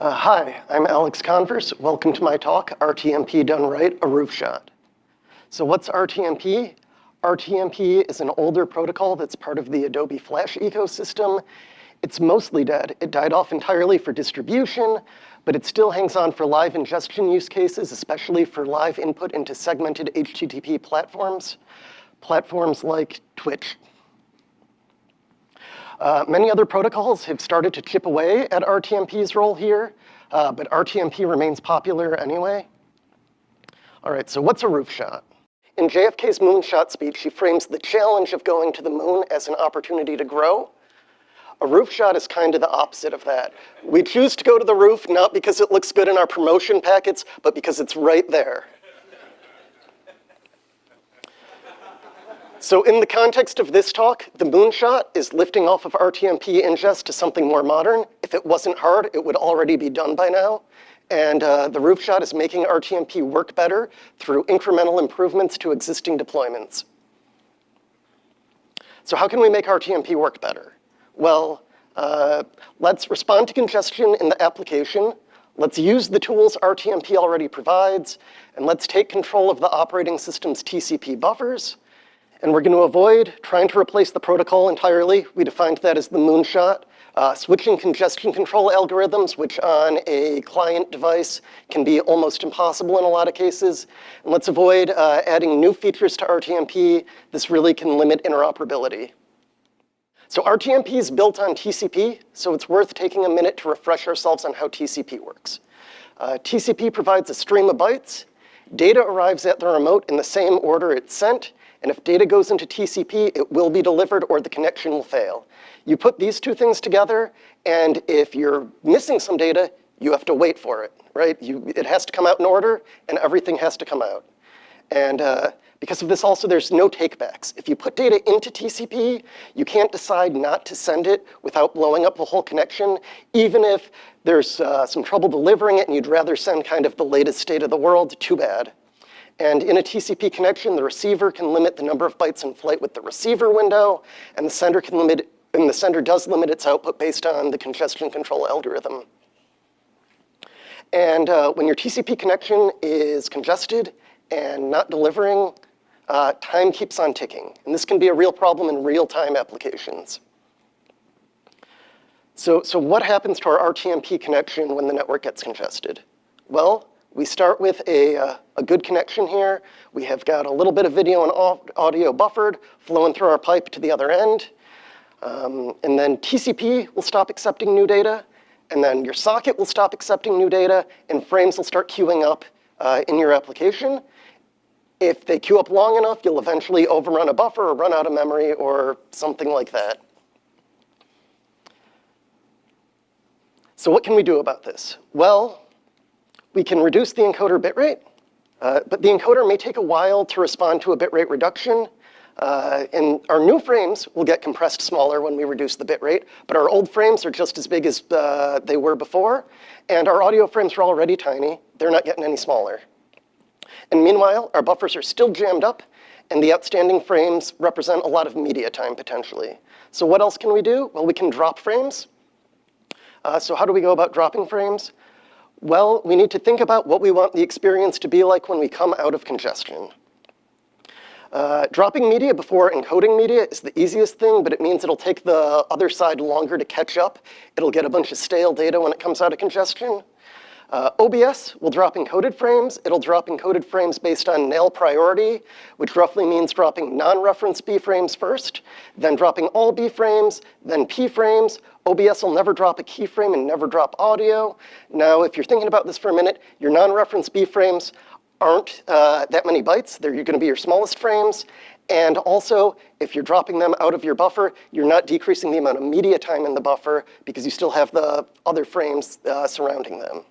Hi, I'm Alex Converse. Welcome to my talk, RTMP Done Right, a Roofshot. So what's RTMP? RTMP is an older protocol that's part of the Adobe Flash ecosystem. It's mostly dead. It died off entirely for distribution, but it still hangs on for live ingestion use cases, especially for live input into segmented HTTP platforms like Twitch. Many other protocols have started to chip away at RTMP's role here, but RTMP remains popular anyway. All right, so what's a roofshot? In JFK's moonshot speech, he frames the challenge of going to the moon as an opportunity to grow. A roofshot is kind of the opposite of that. We choose to go to the roof not because it looks good in our promotion packets, but because it's right there. So in the context of this talk, the moonshot is lifting off of RTMP ingest to something more modern. If it wasn't hard, it would already be done by now. And the roofshot is making RTMP work better through incremental improvements to existing deployments. So how can we make RTMP work better? Well, let's respond to congestion in the application. Let's use the tools RTMP already provides. And let's take control of the operating system's TCP buffers. And we're going to avoid trying to replace the protocol entirely. We defined that as the moonshot. Switching congestion control algorithms, which on a client device can be almost impossible in a lot of cases. And let's avoid adding new features to RTMP. This really can limit interoperability. So RTMP is built on TCP, so it's worth taking a minute to refresh ourselves on how TCP works. TCP provides a stream of bytes. Data arrives at the remote in the same order it's sent. And if data goes into TCP, it will be delivered or the connection will fail. You put these two things together, and if you're missing some data, you have to wait for it, right? It has to come out in order, and everything has to come out. And because of this also, there's no takebacks. If you put data into TCP, you can't decide not to send it without blowing up the whole connection, even if there's some trouble delivering it and you'd rather send kind of the latest state of the world, too bad. And in a TCP connection, the receiver can limit the number of bytes in flight with the receiver window, and the sender can limit, and the sender does limit its output based on the congestion control algorithm. And when your TCP connection is congested and not delivering, time keeps on ticking. And this can be a real problem in real-time applications. So what happens to our RTMP connection when the network gets congested? Well, we start with a good connection here. We have got a little bit of video and audio buffered, flowing through our pipe to the other end. And then TCP will stop accepting new data. And then your socket will stop accepting new data. And frames will start queuing up in your application. If they queue up long enough, you'll eventually overrun a buffer or run out of memory or something like that. So what can we do about this? Well, we can reduce the encoder bitrate, but the encoder may take a while to respond to a bitrate reduction. And our new frames will get compressed smaller when we reduce the bitrate, but our old frames are just as big as they were before. And our audio frames are already tiny. They're not getting any smaller. And meanwhile, our buffers are still jammed up, and the outstanding frames represent a lot of media time potentially. So what else can we do? Well, we can drop frames. So how do we go about dropping frames? Well, we need to think about what we want the experience to be like when we come out of congestion. Dropping media before encoding media is the easiest thing, but it means it'll take the other side longer to catch up. It'll get a bunch of stale data when it comes out of congestion. OBS will drop encoded frames. It'll drop encoded frames based on nail priority, which roughly means dropping non-reference B frames first, then dropping all B frames, then P frames. OBS will never drop a keyframe and never drop audio. Now, if you're thinking about this for a minute, your non-reference B frames aren't that many bytes. They're going to be your smallest frames. And also, if you're dropping them out of your buffer, you're not decreasing the amount of media time in the buffer because you still have the other frames surrounding them.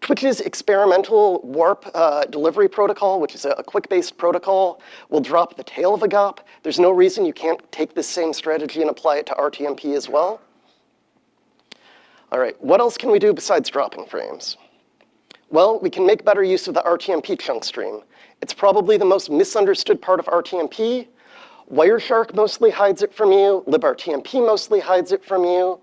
Twitch's experimental warp delivery protocol, which is a QUIC-based protocol, will drop the tail of a GOP. There's no reason you can't take this same strategy and apply it to RTMP as well. All right, what else can we do besides dropping frames? Well, we can make better use of the RTMP chunk stream. It's probably the most misunderstood part of RTMP. Wireshark mostly hides it from you. LibRTMP mostly hides it from you.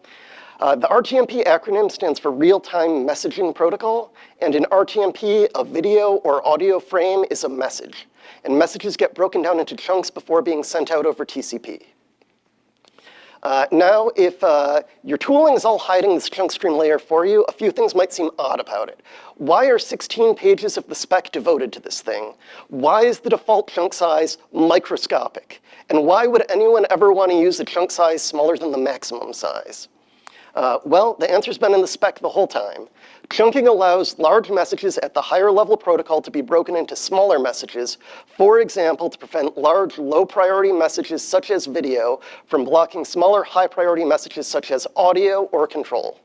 The RTMP acronym stands for Real-Time Messaging Protocol, and in RTMP, a video or audio frame is a message, and messages get broken down into chunks before being sent out over TCP. Now, if your tooling is all hiding this chunk stream layer for you, a few things might seem odd about it. Why are 16 pages of the spec devoted to this thing? Why is the default chunk size microscopic? And why would anyone ever want to use a chunk size smaller than the maximum size? Well, the answer's been in the spec the whole time. Chunking allows large messages at the higher level protocol to be broken into smaller messages, for example, to prevent large low priority messages such as video from blocking smaller high priority messages such as audio or control.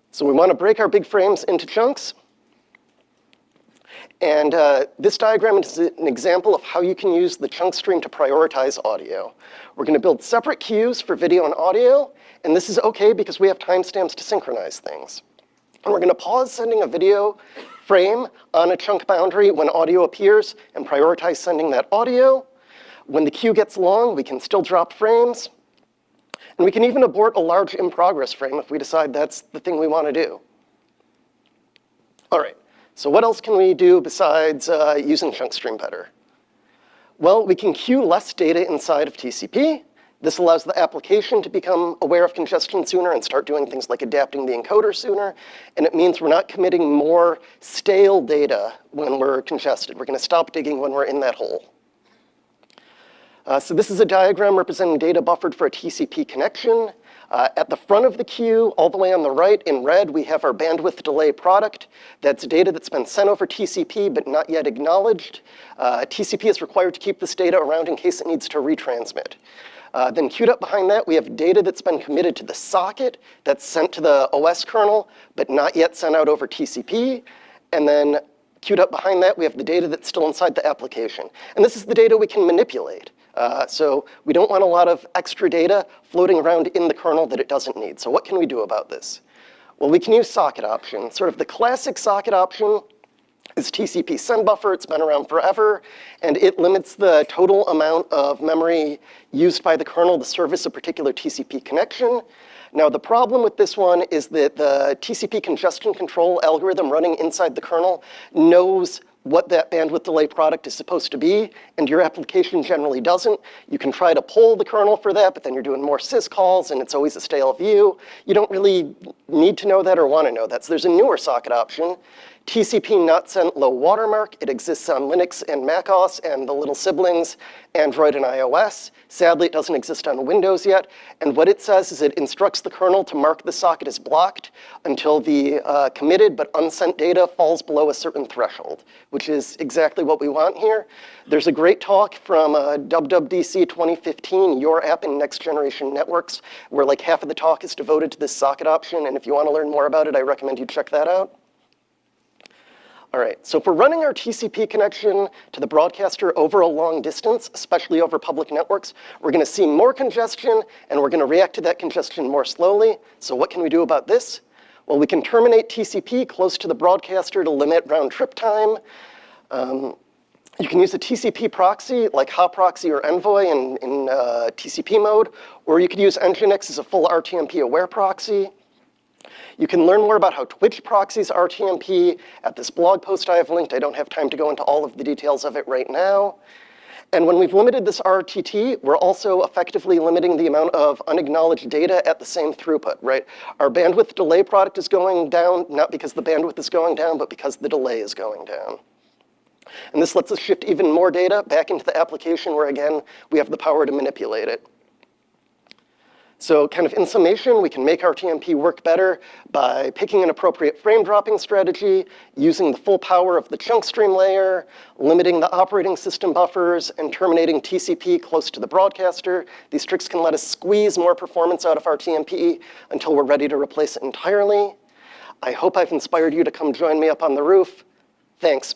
So we want to break our big frames into chunks. And this diagram is an example of how you can use the chunk stream to prioritize audio. We're going to build separate queues for video and audio, and this is okay because we have timestamps to synchronize things. And we're going to pause sending a video frame on a chunk boundary when audio appears and prioritize sending that audio. When the queue gets long, we can still drop frames. And we can even abort a large in-progress frame if we decide that's the thing we want to do. All right. So what else can we do besides using chunk stream better? Well, we can queue less data inside of TCP. This allows the application to become aware of congestion sooner and start doing things like adapting the encoder sooner. And it means we're not committing more stale data when we're congested. We're going to stop digging when we're in that hole. So this is a diagram representing data buffered for a TCP connection. At the front of the queue, all the way on the right in red, we have our bandwidth delay product. That's data that's been sent over TCP but not yet acknowledged. TCP is required to keep this data around in case it needs to retransmit. Then queued up behind that, we have data that's been committed to the socket that's sent to the OS kernel but not yet sent out over TCP. And then queued up behind that, we have the data that's still inside the application. And this is the data we can manipulate. So we don't want a lot of extra data floating around in the kernel that it doesn't need. So what can we do about this? Well, we can use socket option. Sort of the classic socket option is TCP send buffer. It's been around forever, and it limits the total amount of memory used by the kernel to service a particular TCP connection. Now, the problem with this one is that the TCP congestion control algorithm running inside the kernel knows what that bandwidth delay product is supposed to be, and your application generally doesn't. You can try to poll the kernel for that, but then you're doing more syscalls, and it's always a stale view. You don't really need to know that or want to know that. So there's a newer socket option, TCP not sent low watermark. It exists on Linux and macOS and the little siblings, Android and iOS. Sadly, it doesn't exist on Windows yet. And what it says is it instructs the kernel to mark the socket as blocked until the committed but unsent data falls below a certain threshold, which is exactly what we want here. There's a great talk from WWDC 2015, Your App in Next Generation Networks, where like half of the talk is devoted to this socket option. And if you want to learn more about it, I recommend you check that out. All right, so if we're running our TCP connection to the broadcaster over a long distance, especially over public networks, we're going to see more congestion, and we're going to react to that congestion more slowly. So what can we do about this? Well, we can terminate TCP close to the broadcaster to limit round trip time. You can use a TCP proxy like HotProxy or Envoy in TCP mode, or you could use Nginx as a full RTMP aware proxy. You can learn more about how Twitch proxies RTMP at this blog post I have linked. I don't have time to go into all of the details of it right now. And when we've limited this RTT, we're also effectively limiting the amount of unacknowledged data at the same throughput, right? Our bandwidth delay product is going down, not because the bandwidth is going down, but because the delay is going down. And this lets us shift even more data back into the application where, again, we have the power to manipulate it. So kind of in summation, we can make RTMP work better by picking an appropriate frame dropping strategy, using the full power of the chunk stream layer, limiting the operating system buffers, and terminating TCP close to the broadcaster. These tricks can let us squeeze more performance out of RTMP until we're ready to replace it entirely. I hope I've inspired you to come join me up on the roof. Thanks.